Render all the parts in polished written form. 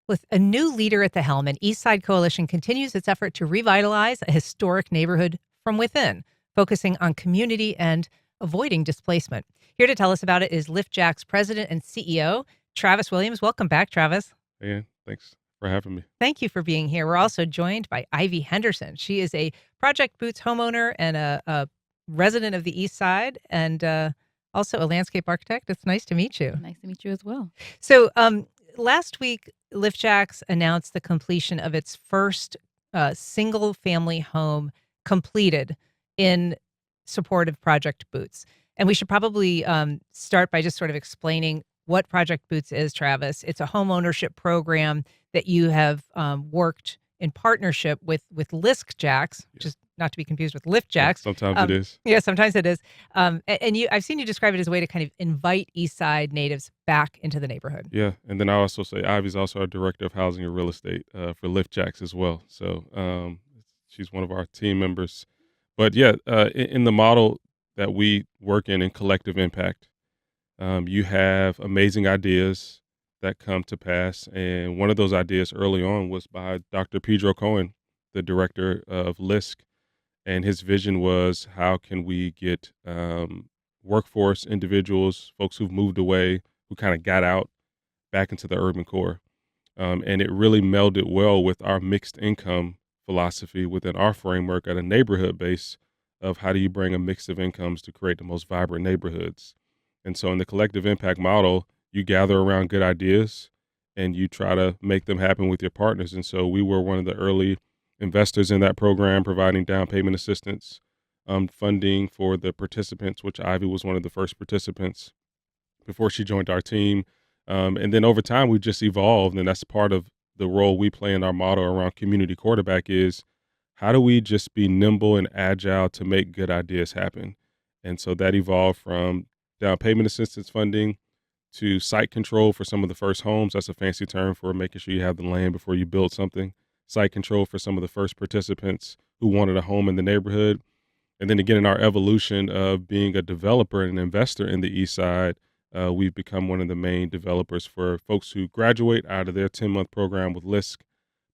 With a new leader at the helm, an Eastside coalition continues its effort to revitalize a historic neighborhood from within, focusing on community and avoiding displacement. Here to tell us about it is LIFT JAX president and CEO, Travis Williams. Welcome back, Travis. Hey, thanks for having me. Thank you for being here. We're also joined by Ivy Henderson. She is a Project Boots homeowner and a resident of the East Side and also a landscape architect. It's nice to meet you. Nice to meet you as well. So last week, LIFT JAX announced the completion of its first single-family home completed in support of Project Boots. And we should probably start by just sort of explaining what Project Boots is, Travis. It's a home ownership program that you have worked in partnership with LIFT JAX, which is not to be confused with LIFT JAX. Sometimes it is. Yeah, sometimes it is. And I've seen you describe it as a way to kind of invite East Side natives back into the neighborhood. Yeah, and then I also say Ivy's also our director of housing and real estate for LIFT JAX as well. So she's one of our team members. But yeah, in the model that we work in collective impact, you have amazing ideas that come to pass. And one of those ideas early on was by Dr. Pedro Cohen, the director of LISC. And his vision was, how can we get workforce individuals, folks who've moved away, who kind of got out, back into the urban core. And it really melded well with our mixed income philosophy within our framework at a neighborhood base of how do you bring a mix of incomes to create the most vibrant neighborhoods. And so in the collective impact model, you gather around good ideas and you try to make them happen with your partners. And so we were one of the early investors in that program, providing down payment assistance, funding for the participants, which Ivy was one of the first participants before she joined our team. And then over time, we just evolved. And that's part of the role we play in our model around community quarterback is how do we just be nimble and agile to make good ideas happen? And so that evolved from down payment assistance funding to site control for some of the first homes. That's a fancy term for making sure you have the land before you build something. Site control for some of the first participants who wanted a home in the neighborhood. And then again, in our evolution of being a developer and an investor in the East Side, we've become one of the main developers for folks who graduate out of their 10-month program with LISC,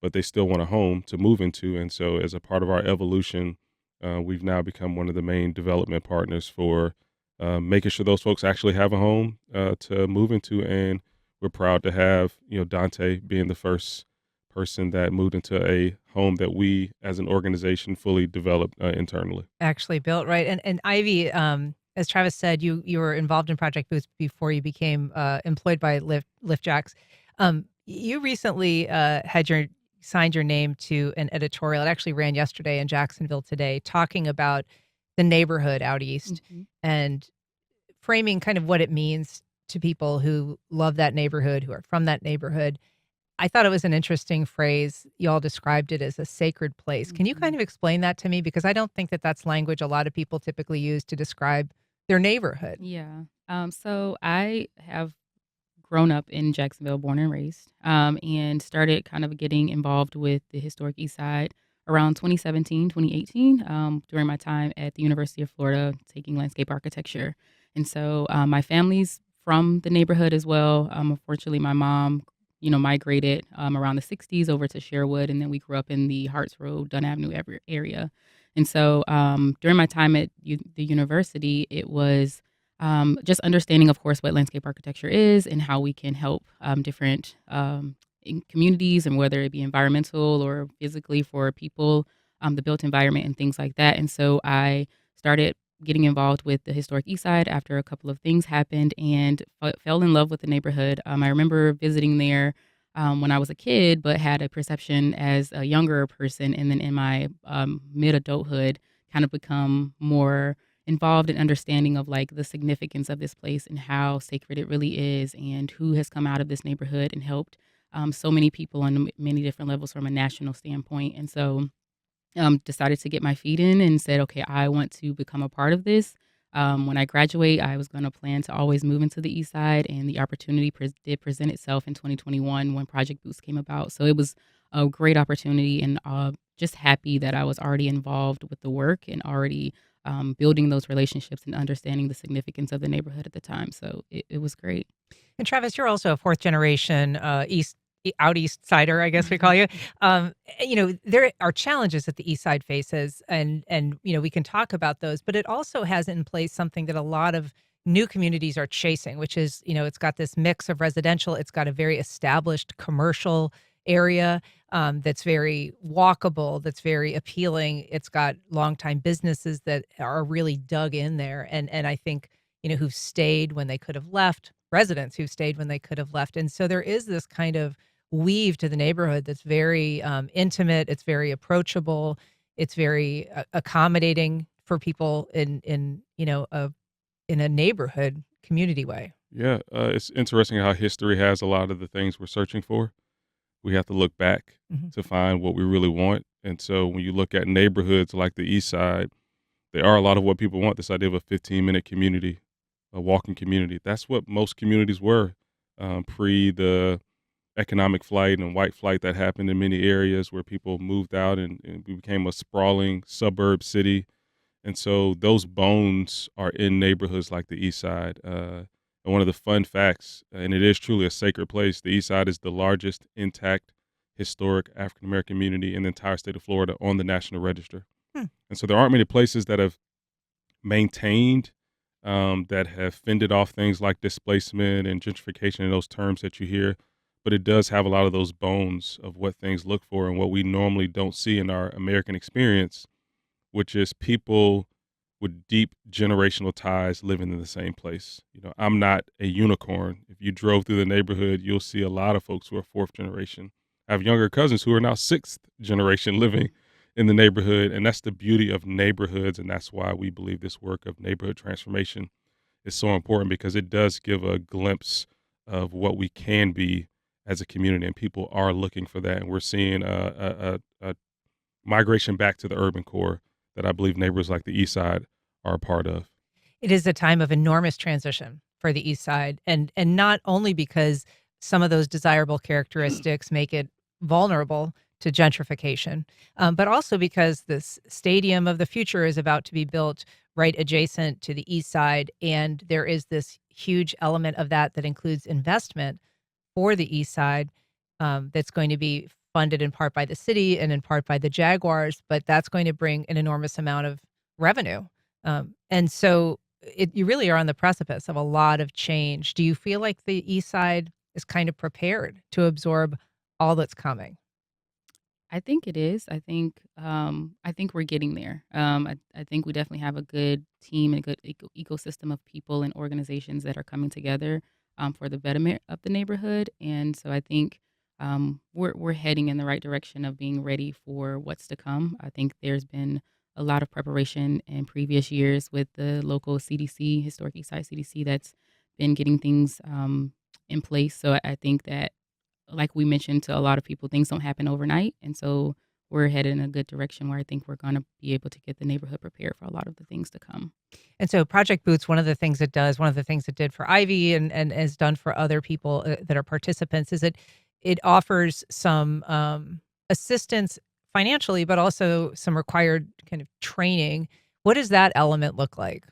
but they still want a home to move into. And so as a part of our evolution, we've now become one of the main development partners for making sure those folks actually have a home to move into. And we're proud to have, Dante being the first person that moved into a home that we as an organization fully developed internally. Actually built, right? And Ivy, as Travis said, you were involved in Project Boots before you became employed by LIFT JAX. You recently signed your name to an editorial. It actually ran yesterday in Jacksonville Today, talking about the neighborhood out east and framing kind of what it means to people who love that neighborhood, who are from that neighborhood. I thought it was an interesting phrase. You all described it as a sacred place. Can you kind of explain that to me? Because I don't think that that's language a lot of people typically use to describe their neighborhood. Yeah. So I have grown up in Jacksonville, born and raised, and started kind of getting involved with the historic East Side around 2017, 2018, during my time at the University of Florida taking landscape architecture. And so my family's from the neighborhood as well. Unfortunately, my mom migrated around the 60s over to Sherwood, and then we grew up in the Harts Road, Dunn Avenue area. And so during my time at the university, it was just understanding, of course, what landscape architecture is and how we can help different in communities, and whether it be environmental or physically for people, the built environment and things like that. And so I started getting involved with the historic East Side after a couple of things happened, and fell in love with the neighborhood. I remember visiting there when I was a kid, but had a perception as a younger person, and then in my mid-adulthood kind of become more involved in understanding of like the significance of this place and how sacred it really is, and who has come out of this neighborhood and helped so many people on many different levels from a national standpoint. And so decided to get my feet in and said, okay, I want to become a part of this. When I graduate, I was going to plan to always move into the East Side, and the opportunity did present itself in 2021 when Project Boost came about. So it was a great opportunity, and just happy that I was already involved with the work and already building those relationships and understanding the significance of the neighborhood at the time. So it was great. And Travis, you're also a fourth generation OutEast sider, I guess we call you. There are challenges that the East Side faces, and we can talk about those, but it also has in place something that a lot of new communities are chasing, which is, it's got this mix of residential, it's got a very established commercial area that's very walkable, that's very appealing. It's got longtime businesses that are really dug in there, and I think who've stayed when they could have left, residents who've stayed when they could have left, and so there is this kind of weave to the neighborhood that's very intimate. It's very approachable. It's very accommodating for people in a neighborhood community way. Yeah, it's interesting how history has a lot of the things we're searching for. We have to look back Mhm. to find what we really want. And so when you look at neighborhoods like the East Side, they are a lot of what people want. This idea of a 15-minute community, a walking community. That's what most communities were pre the economic flight and white flight that happened in many areas where people moved out and we became a sprawling suburb city. And so those bones are in neighborhoods like the East Side. And one of the fun facts, and it is truly a sacred place, the East Side is the largest intact historic African American community in the entire state of Florida on the National Register. Hmm. And so there aren't many places that have maintained, that have fended off things like displacement and gentrification and those terms that you hear. But it does have a lot of those bones of what things look for and what we normally don't see in our American experience, which is people with deep generational ties living in the same place. I'm not a unicorn. If you drove through the neighborhood, you'll see a lot of folks who are fourth generation. I have younger cousins who are now sixth generation living in the neighborhood. And that's the beauty of neighborhoods. And that's why we believe this work of neighborhood transformation is so important, because it does give a glimpse of what we can be as a community. And people are looking for that. And we're seeing a migration back to the urban core that I believe neighbors like the East Side are a part of. It is a time of enormous transition for the East Side, and not only because some of those desirable characteristics make it vulnerable to gentrification, but also because this stadium of the future is about to be built right adjacent to the East Side, and there is this huge element of that includes investment for the East Side, that's going to be funded in part by the city and in part by the Jaguars, but that's going to bring an enormous amount of revenue. And so you really are on the precipice of a lot of change. Do you feel like the East Side is kind of prepared to absorb all that's coming? I think it is. I think we're getting there. I think we definitely have a good team and a good ecosystem of people and organizations that are coming together for the betterment of the neighborhood. And so I think we're heading in the right direction of being ready for what's to come. I think there's been a lot of preparation in previous years with the local CDC, Historic Eastside CDC, that's been getting things in place. So I think that, like we mentioned to a lot of people, things don't happen overnight. And so we're headed in a good direction where I think we're going to be able to get the neighborhood prepared for a lot of the things to come. And so Project Boots, one of the things it did for Ivy and has done for other people that are participants is it offers some assistance financially, but also some required kind of training. What does that element look like?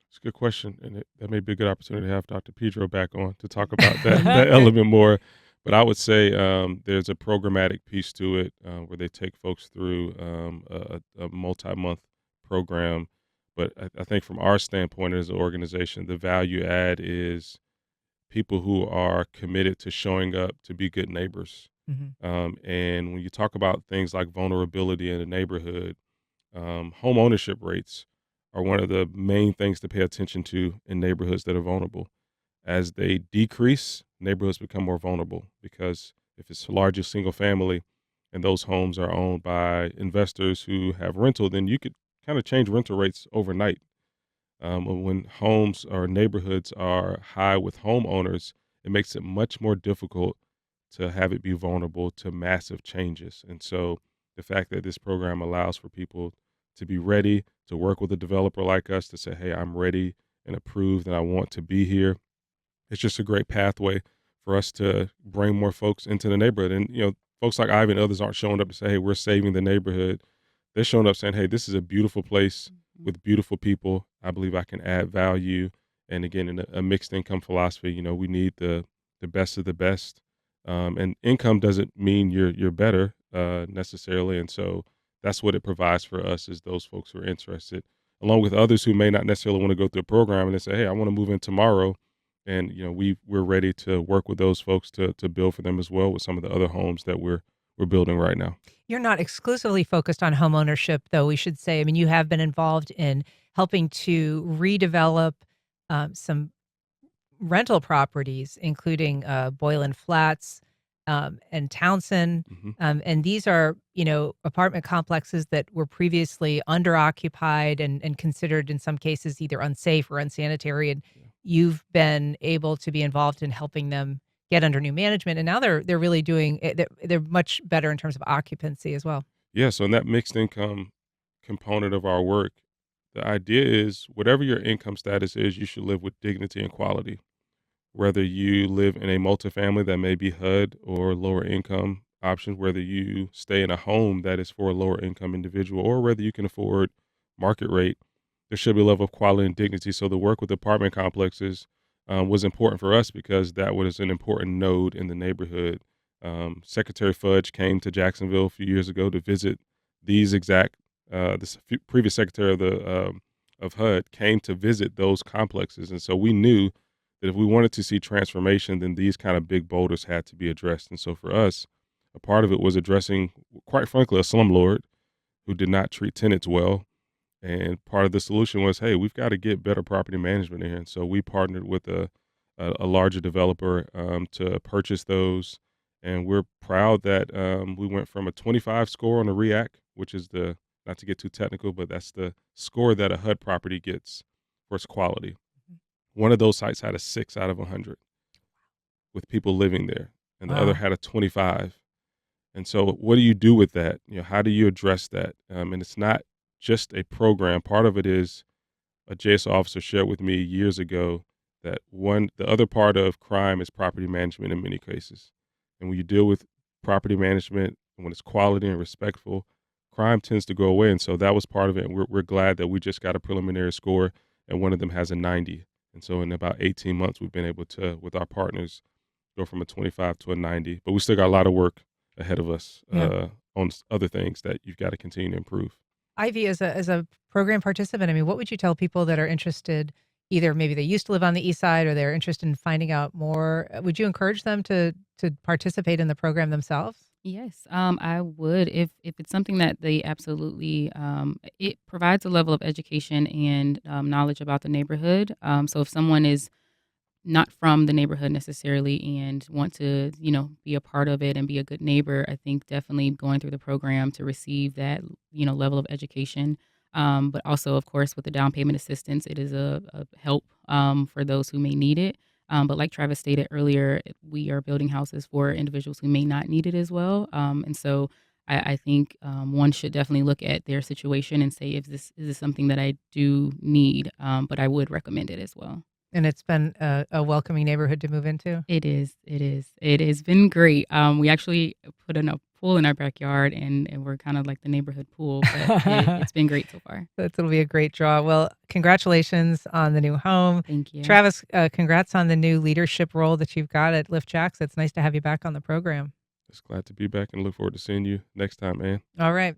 It's a good question, and that may be a good opportunity to have Dr. Pedro back on to talk about that element more. But I would say there's a programmatic piece to it where they take folks through a multi-month program. But I think from our standpoint as an organization, the value add is people who are committed to showing up to be good neighbors. Mhm. And when you talk about things like vulnerability in a neighborhood, home ownership rates are one of the main things to pay attention to in neighborhoods that are vulnerable. As they decrease, neighborhoods become more vulnerable because if it's largely single family and those homes are owned by investors who have rental, then you could kind of change rental rates overnight. When homes or neighborhoods are high with homeowners, it makes it much more difficult to have it be vulnerable to massive changes. And so the fact that this program allows for people to be ready to work with a developer like us to say, hey, I'm ready and approved and I want to be here. It's just a great pathway for us to bring more folks into the neighborhood. And, folks like Ivy and others aren't showing up to say, hey, we're saving the neighborhood. They're showing up saying, hey, this is a beautiful place Mhm. with beautiful people. I believe I can add value. And again, in a mixed income philosophy, we need the best of the best. And income doesn't mean you're better necessarily, and so that's what it provides for us is those folks who are interested, along with others who may not necessarily want to go through a program and they say, "Hey, I want to move in tomorrow," and we're ready to work with those folks to build for them as well with some of the other homes that we're building right now. You're not exclusively focused on homeownership, though, we should say. I mean, you have been involved in helping to redevelop some rental properties, including Boylan Flats and Townsend. Hmm. And these are, apartment complexes that were previously underoccupied and considered in some cases either unsafe or unsanitary. And Yeah. you've been able to be involved in helping them get under new management. And now they're really doing it. They're much better in terms of occupancy as well. Yeah. So in that mixed income component of our work, the idea is whatever your income status is, you should live with dignity and quality. Whether you live in a multifamily that may be HUD or lower income options, whether you stay in a home that is for a lower income individual, or whether you can afford market rate, there should be a level of quality and dignity. So the work with apartment complexes was important for us because that was an important node in the neighborhood. Secretary Fudge came to Jacksonville a few years ago to visit these exact. Previous secretary of HUD came to visit those complexes, and so we knew that if we wanted to see transformation, then these kind of big boulders had to be addressed. And so for us, a part of it was addressing, quite frankly, a slumlord who did not treat tenants well. And part of the solution was, hey, we've got to get better property management in here. And so we partnered with a larger developer to purchase those. And we're proud that we went from a 25 score on the REACT, which is not to get too technical, but that's the score that a HUD property gets for its quality. One of those sites had a 6 out of 100 with people living there, and the other Wow. had a 25. And so what do you do with that? How do you address that? And it's not just a program. Part of it is a JSO officer shared with me years ago that the other part of crime is property management in many cases. And when you deal with property management, when it's quality and respectful, crime tends to go away. And so that was part of it. And we're glad that we just got a preliminary score and one of them has a 90. And so in about 18 months, we've been able to, with our partners, go from a 25 to a 90. But we still got a lot of work ahead of us Yeah. on other things that you've got to continue to improve. Ivy, as a program participant, I mean, what would you tell people that are interested, either maybe they used to live on the East Side or they're interested in finding out more? Would you encourage them to participate in the program themselves? Yes, I would if it's something that they absolutely it provides a level of education and knowledge about the neighborhood. So if someone is not from the neighborhood necessarily and want to, be a part of it and be a good neighbor, I think definitely going through the program to receive that, level of education. But also, of course, with the down payment assistance, it is a help for those who may need it. But like Travis stated earlier, we are building houses for individuals who may not need it as well. And so I think one should definitely look at their situation and say, if this is this something that I do need, but I would recommend it as well. And it's been a welcoming neighborhood to move into? It is, it is. It has been great. We actually put in a pool in our backyard, and we're kind of like the neighborhood pool, but it's been great so far. That'll be a great draw. Well, congratulations on the new home. Thank you. Travis, congrats on the new leadership role that you've got at LIFT JAX. It's nice to have you back on the program. Just glad to be back and look forward to seeing you next time, man. All right.